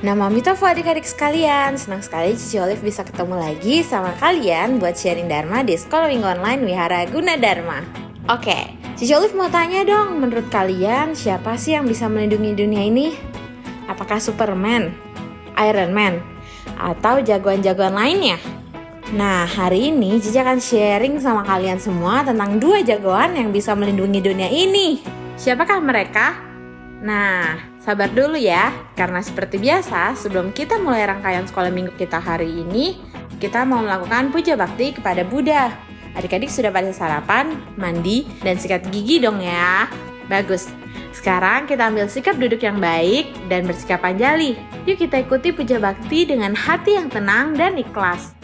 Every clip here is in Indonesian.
Nah, Mami Tofu adik-adik sekalian, senang sekali Cici Olive bisa ketemu lagi sama kalian buat sharing Dharma di Sekolah Minggu Online Wihara Gunadarma. Oke, Cici Olive mau tanya dong, menurut kalian siapa sih yang bisa melindungi dunia ini? Apakah Superman, Iron Man, atau jagoan-jagoan lainnya? Nah, hari ini Cici akan sharing sama kalian semua tentang 2 jagoan yang bisa melindungi dunia ini. Siapakah mereka? Nah, sabar dulu ya, karena seperti biasa, sebelum kita mulai rangkaian sekolah minggu kita hari ini, kita mau melakukan puja bakti kepada Buddha. Adik-adik sudah pada sarapan, mandi, dan sikat gigi dong ya. Bagus. Sekarang kita ambil sikap duduk yang baik dan bersikap anjali. Yuk kita ikuti puja bakti dengan hati yang tenang dan ikhlas.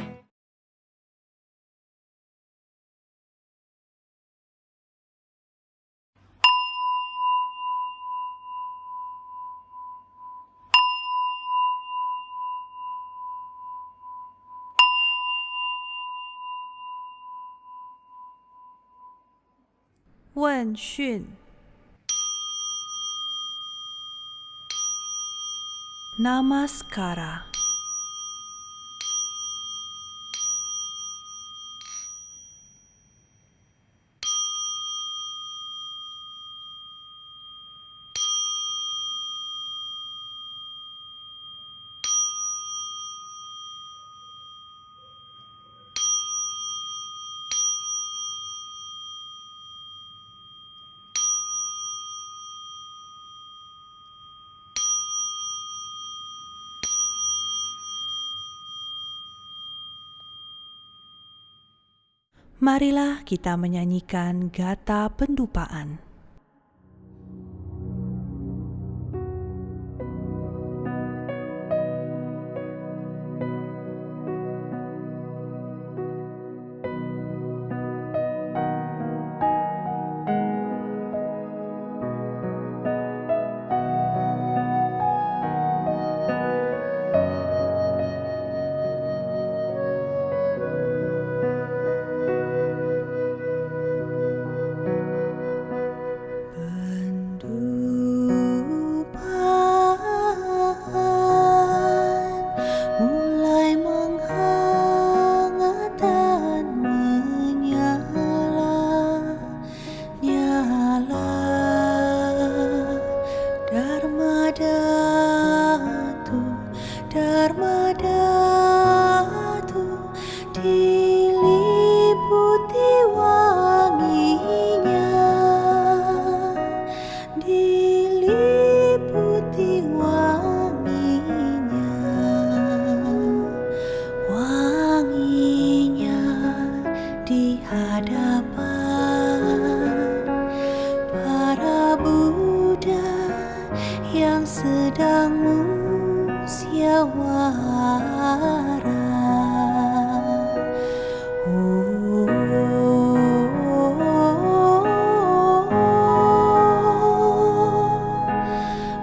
Wen Xun Namaskara. Marilah kita menyanyikan Gata Pendupaan. Diliputi wanginya, diliputi wanginya, wanginya di hadapan para Buddha yang sedang musyawarah.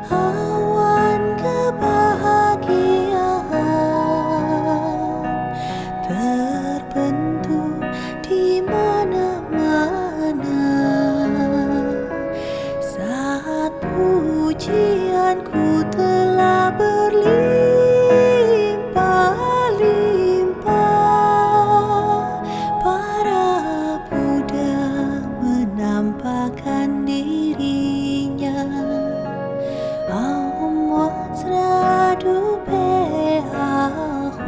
Awan kebahagiaan terbentuk di mana-mana saat pujianku telah berlimpah-limpah. Para Buddha menampakkan dirinya. Om Wajradupe Ahum,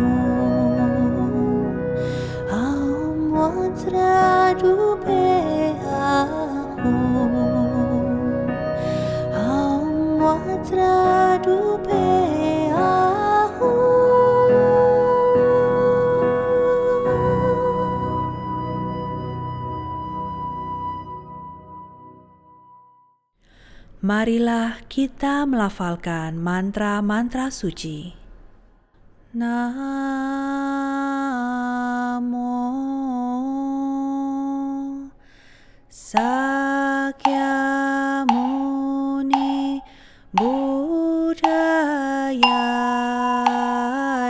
Om Wajradupe Ahum, Om Wajradupe Ahum. Marilah kita melafalkan mantra-mantra suci. Namo Sakyamuni Buddhaya.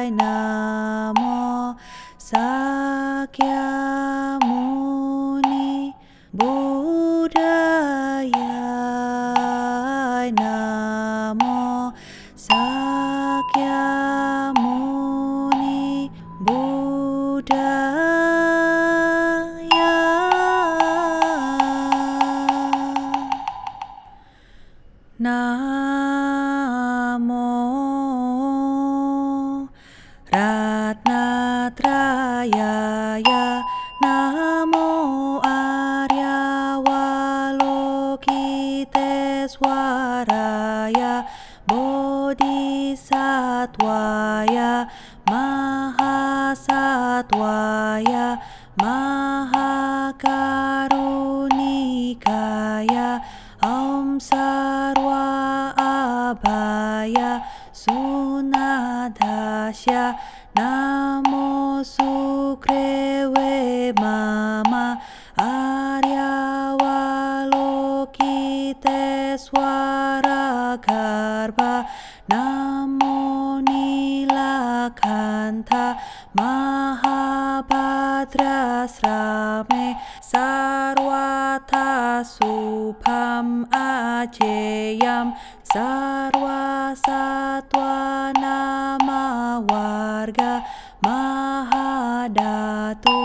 Namo Sakyamuni Buddhaya. Namo Sakyamuni Namo Arya Walokiteswaraya Bodhisattvaya Mahasattvaya Mahakarunikaya Om Sarva Abhaya Sunadhasya Namo Sukrewe Mama Arya Walokiteswara Garbha Namo Nilakanta Mahabhadrasrame Sarvata Subham Ajeyam Sarva Sattva Nama Warga Mahadatu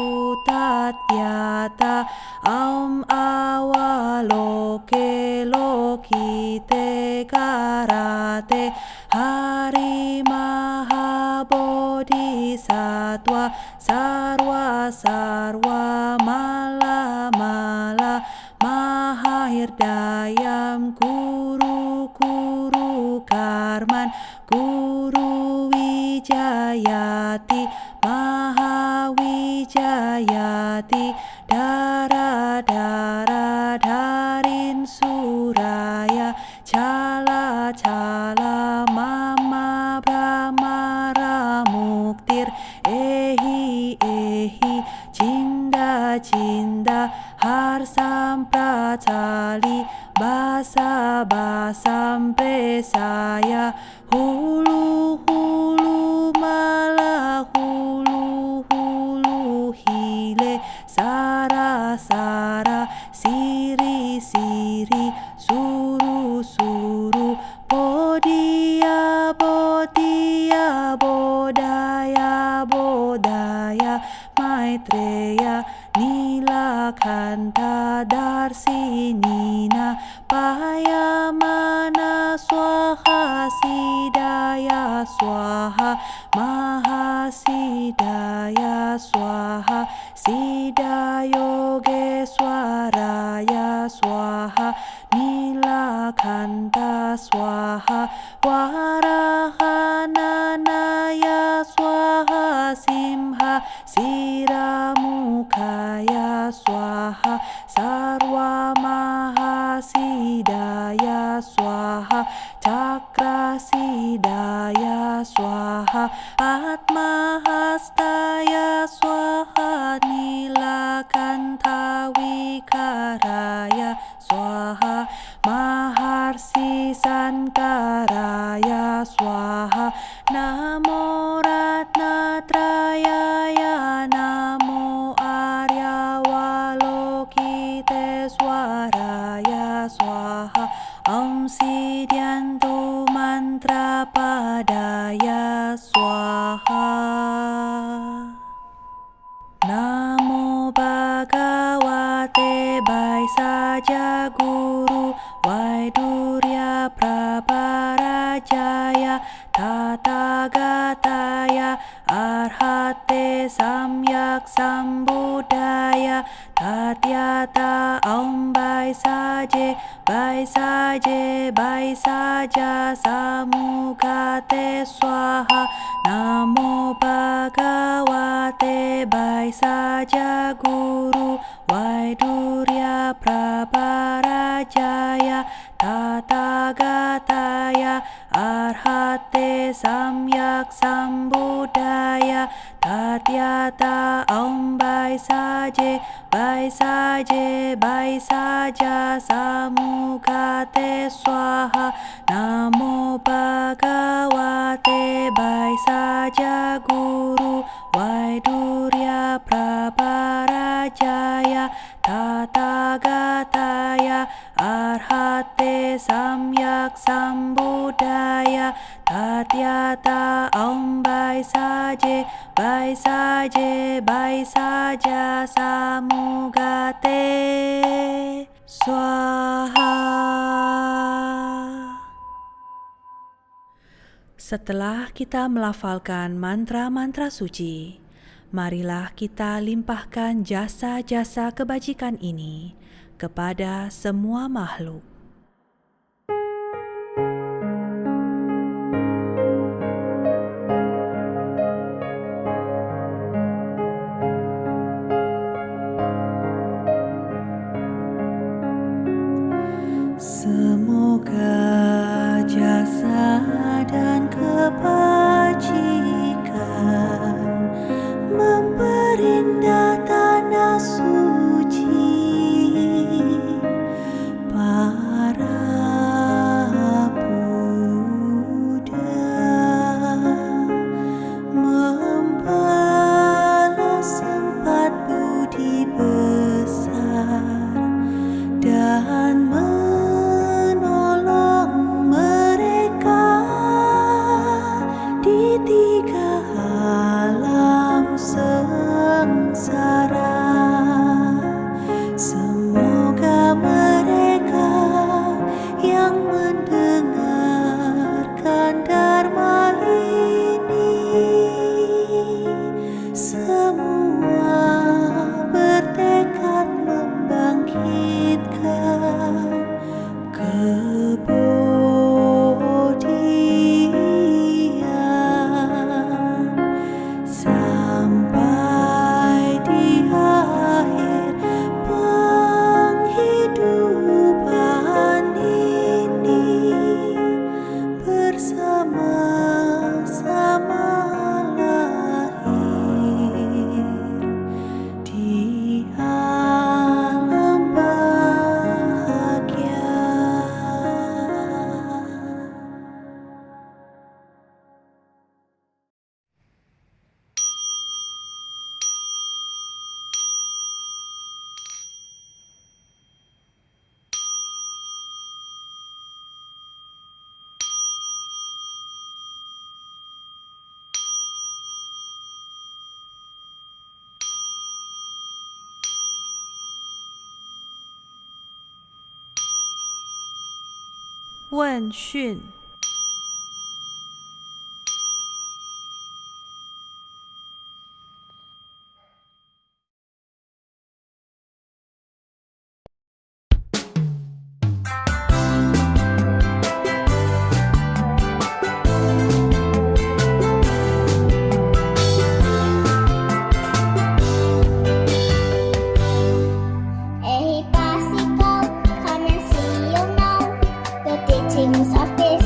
Tatyata Om Awaloke Lokite Karate Hari Mahabodhisattva Sarva Sarva Mala Mala Mahahirdayam Guru Guru Karman Guru Wijayati Mahawijayati Dara Dara Dharin Suraya Chala Chala Mama Brahmara Muktir Ehi Ehi Cinda Cinda Harsam Pracali Basa Basam Presaya Hulu Hulu Mala Hulu Hulu Hile Sara Sara Siri Siri Suru Suru Bodhiya Bodhiya Bodhaya Bodhaya Maitreya Nilakanta Darsinina Payamana Swaha Sidaya Swaha Mahasidaya Swaha Sidayogeswaraya Swaha Nilakanta Swaha Warahananaya Swaha Simha Siramukaya Swaha Sarva Mahasidaya Swaha Cakrasidaya Swaha Padmahastaya Swaha Nilakanta Wikaraya Swaha Maharsi Sankaraya Swaha Namo Ratnatrayaya Namo Arya Walokiteswaraya Swaha Om Sidyantu Mantra Padaya Swaha Namo Bhagavate Baisaja Guru Vaidurya Praparajaya Tathagataya Arhate Samyak Sambuddhaya Tatyata Om Baisaje Baisaje Baisaja Samugate Swaha Namo Bhagavate Baisaja Guru Vaidurya Praparajaya Tathagataya Arhate Samyak Sambuddhaya Tatyata Om Baisaje Baisaje Baisaja Samugate Swaha Namo Bhagavate Baisaja Guru Vaidurya Praparajaya Tathagataya Arhate Samyak Sambuddhaya Tatyata Om Baisaje Baisaje Baisaja Samugate Swaha. Setelah kita melafalkan mantra-mantra suci, Marilah kita limpahkan jasa-jasa kebajikan ini kepada semua makhluk. Semoga jasa dan kebajikan memperindah tanah suci para Buddha, membalas empat budi besar dan menolong mereka di tiga alam sengsara. Semoga mereka yang mendengarkan Dharma ini semua bertekad membangkitkan kebodian sampai di akhir penghidupan ini bersama-sama lahir di alam bahagia. Wen Xun. Hey, bicycle, come and see, you know the teachings of this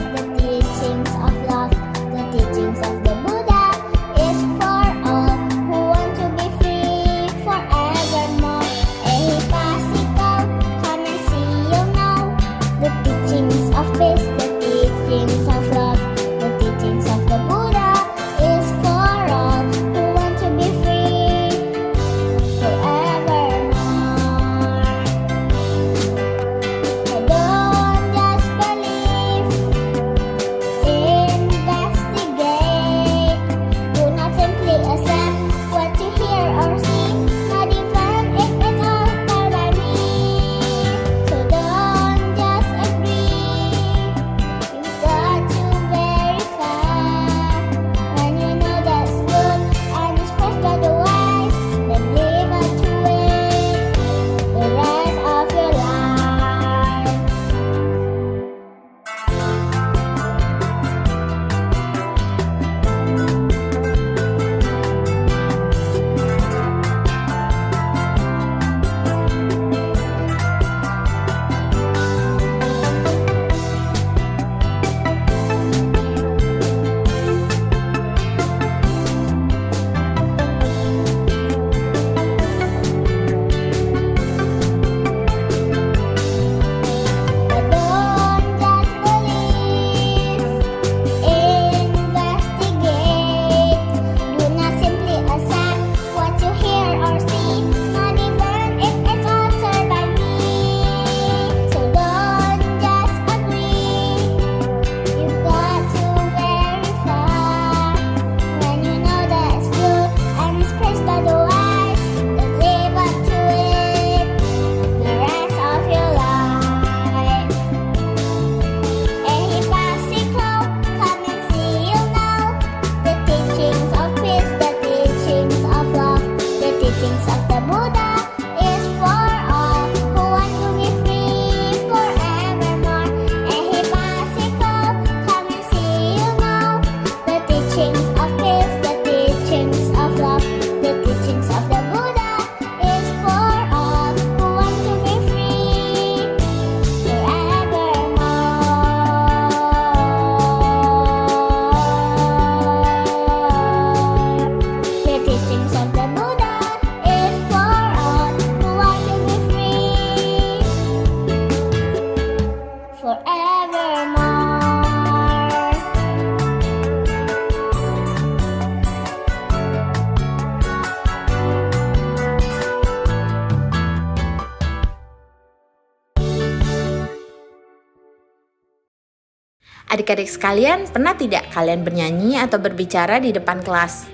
Adik-adik sekalian, pernah tidak kalian bernyanyi atau berbicara di depan kelas?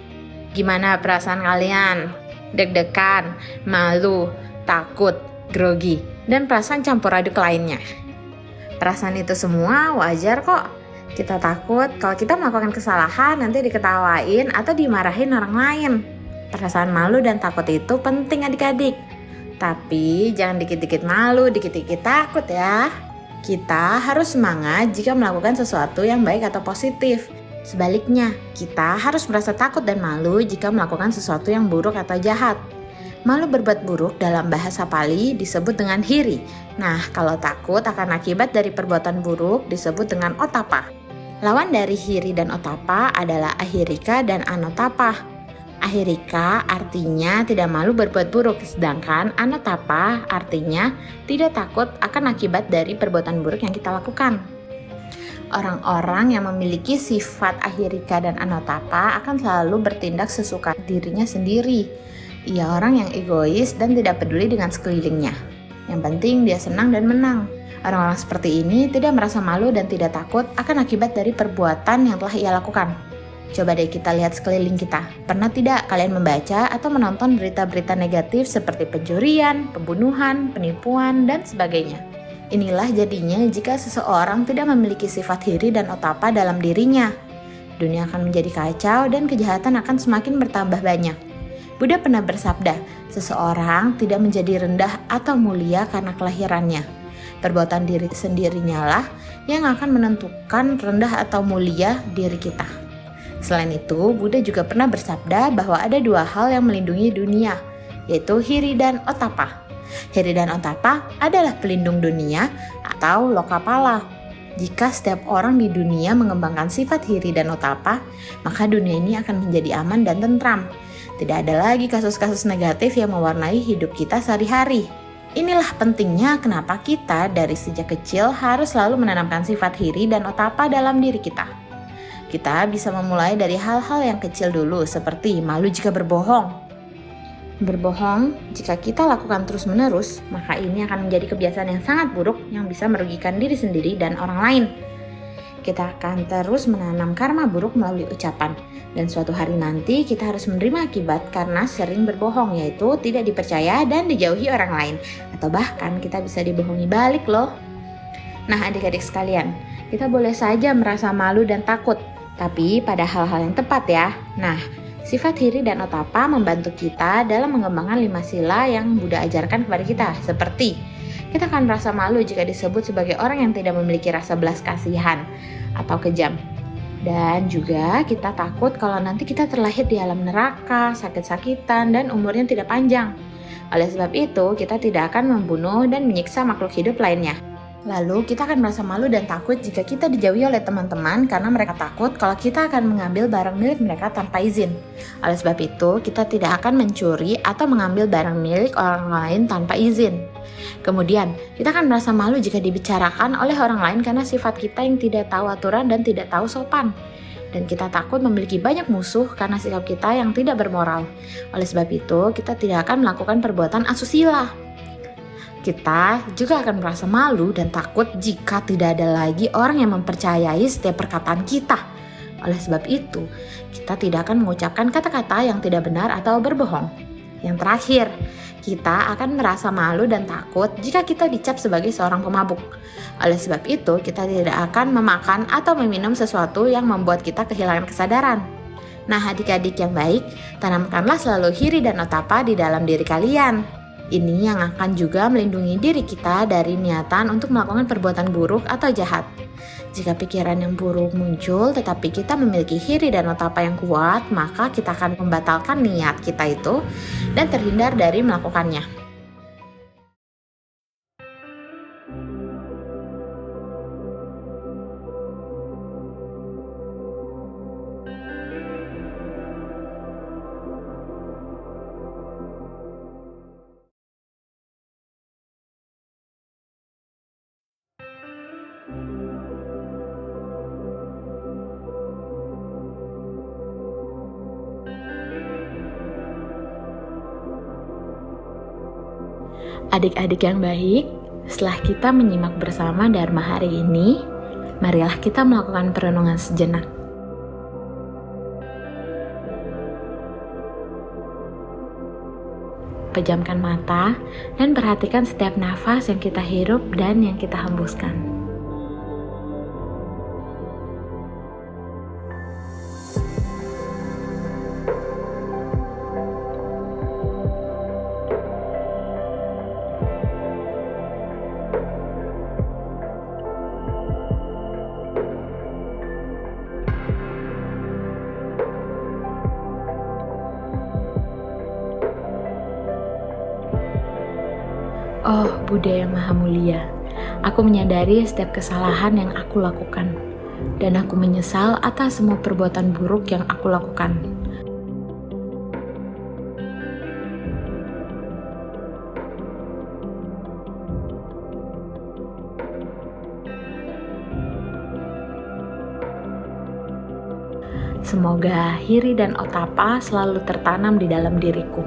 Gimana perasaan kalian? Deg-degan, malu, takut, grogi, dan perasaan campur aduk lainnya. Perasaan itu semua wajar kok. Kita takut kalau kita melakukan kesalahan nanti diketawain atau dimarahin orang lain. Perasaan malu dan takut itu penting adik-adik. Tapi jangan dikit-dikit malu, dikit-dikit takut ya. Kita harus semangat jika melakukan sesuatu yang baik atau positif. Sebaliknya, kita harus merasa takut dan malu jika melakukan sesuatu yang buruk atau jahat. Malu berbuat buruk dalam bahasa Pali disebut dengan hiri. Nah, kalau takut akan akibat dari perbuatan buruk disebut dengan otapa. Lawan dari hiri dan otapa adalah ahirika dan anotapa. Ahirika artinya tidak malu berbuat buruk, sedangkan anotapa artinya tidak takut akan akibat dari perbuatan buruk yang kita lakukan. Orang-orang yang memiliki sifat ahirika dan anotapa akan selalu bertindak sesuka dirinya sendiri. Ia orang yang egois dan tidak peduli dengan sekelilingnya. Yang penting dia senang dan menang. Orang-orang seperti ini tidak merasa malu dan tidak takut akan akibat dari perbuatan yang telah ia lakukan. Coba deh kita lihat sekeliling kita. Pernah tidak kalian membaca atau menonton berita-berita negatif seperti pencurian, pembunuhan, penipuan, dan sebagainya? Inilah jadinya jika seseorang tidak memiliki sifat hiri dan otapa dalam dirinya. Dunia akan menjadi kacau dan kejahatan akan semakin bertambah banyak. Buddha pernah bersabda, seseorang tidak menjadi rendah atau mulia karena kelahirannya. Perbuatan diri sendirinya lah yang akan menentukan rendah atau mulia diri kita. Selain itu, Buddha juga pernah bersabda bahwa ada dua hal yang melindungi dunia, yaitu hiri dan otapa. Hiri dan otapa adalah pelindung dunia atau lokapala. Jika setiap orang di dunia mengembangkan sifat hiri dan otapa, maka dunia ini akan menjadi aman dan tentram. Tidak ada lagi kasus-kasus negatif yang mewarnai hidup kita sehari-hari. Inilah pentingnya kenapa kita dari sejak kecil harus selalu menanamkan sifat hiri dan otapa dalam diri kita. Kita bisa memulai dari hal-hal yang kecil dulu, seperti malu jika berbohong. Berbohong, jika kita lakukan terus-menerus, maka ini akan menjadi kebiasaan yang sangat buruk yang bisa merugikan diri sendiri dan orang lain. Kita akan terus menanam karma buruk melalui ucapan, dan suatu hari nanti kita harus menerima akibat karena sering berbohong, yaitu tidak dipercaya dan dijauhi orang lain, atau bahkan kita bisa dibohongi balik loh. Nah adik-adik sekalian, kita boleh saja merasa malu dan takut, tapi pada hal-hal yang tepat ya. Nah, sifat hiri dan otapa membantu kita dalam mengembangkan 5 sila yang Buddha ajarkan kepada kita. Seperti, kita akan merasa malu jika disebut sebagai orang yang tidak memiliki rasa belas kasihan atau kejam. Dan juga kita takut kalau nanti kita terlahir di alam neraka, sakit-sakitan, dan umurnya tidak panjang. Oleh sebab itu, kita tidak akan membunuh dan menyiksa makhluk hidup lainnya. Lalu kita akan merasa malu dan takut jika kita dijauhi oleh teman-teman karena mereka takut kalau kita akan mengambil barang milik mereka tanpa izin. Oleh sebab itu, kita tidak akan mencuri atau mengambil barang milik orang lain tanpa izin. Kemudian, kita akan merasa malu jika dibicarakan oleh orang lain karena sifat kita yang tidak tahu aturan dan tidak tahu sopan. Dan kita takut memiliki banyak musuh karena sikap kita yang tidak bermoral. Oleh sebab itu, kita tidak akan melakukan perbuatan asusila. Kita juga akan merasa malu dan takut jika tidak ada lagi orang yang mempercayai setiap perkataan kita. Oleh sebab itu, kita tidak akan mengucapkan kata-kata yang tidak benar atau berbohong. Yang terakhir, kita akan merasa malu dan takut jika kita dicap sebagai seorang pemabuk. Oleh sebab itu, kita tidak akan memakan atau meminum sesuatu yang membuat kita kehilangan kesadaran. Nah, adik-adik yang baik, tanamkanlah selalu hiri dan otapa di dalam diri kalian. Ini yang akan juga melindungi diri kita dari niatan untuk melakukan perbuatan buruk atau jahat. Jika pikiran yang buruk muncul tetapi kita memiliki hiri dan otapa yang kuat, maka kita akan membatalkan niat kita itu dan terhindar dari melakukannya. Adik-adik yang baik, setelah kita menyimak bersama Dharma hari ini, Marilah kita melakukan perenungan sejenak. Pejamkan mata dan perhatikan setiap nafas yang kita hirup dan yang kita hembuskan. Oh, Buddha yang Maha Mulia, aku menyadari setiap kesalahan yang aku lakukan, dan aku menyesal atas semua perbuatan buruk yang aku lakukan. Semoga Hiri dan Otapa selalu tertanam di dalam diriku.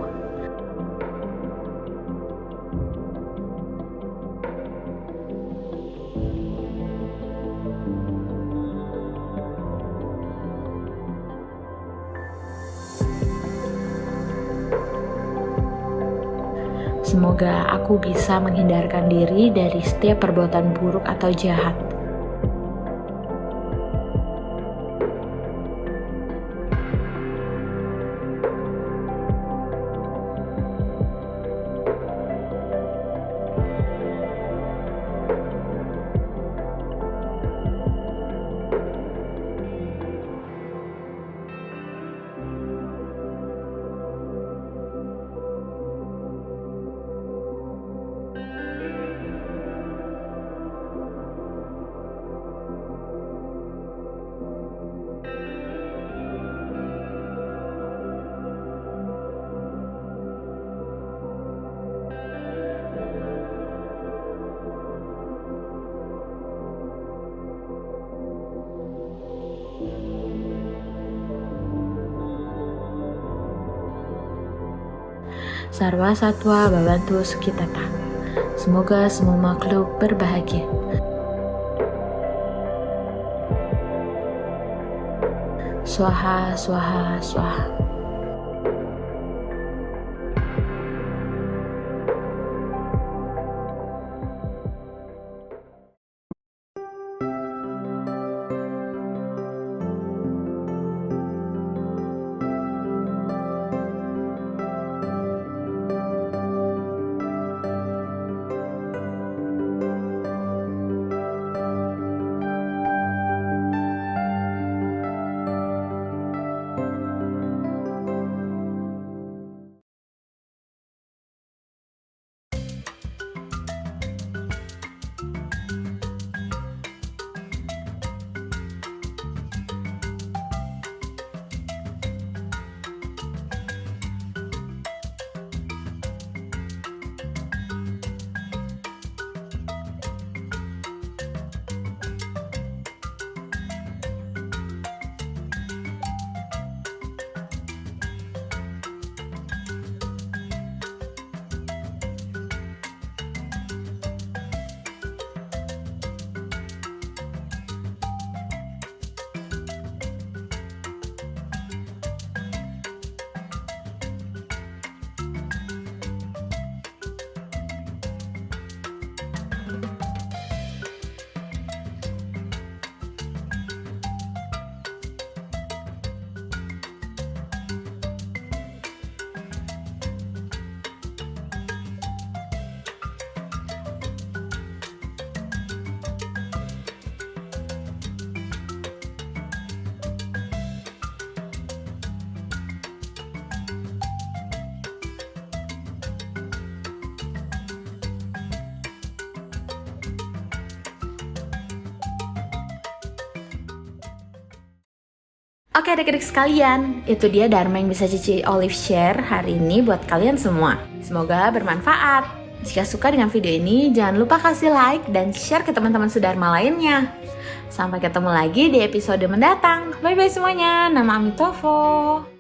Semoga aku bisa menghindarkan diri dari setiap perbuatan buruk atau jahat. Sarwa Satwa Bhavantu Sukhitata. Semoga semua makhluk berbahagia. Swaha, swaha, swaha. Oke adik-adik sekalian, itu dia Dharma yang bisa Cici Olive share hari ini buat kalian semua. Semoga bermanfaat. Jika suka dengan video ini, jangan lupa kasih like dan share ke teman-teman Sudharma lainnya. Sampai ketemu lagi di episode mendatang. Bye-bye semuanya, nama Amitofo.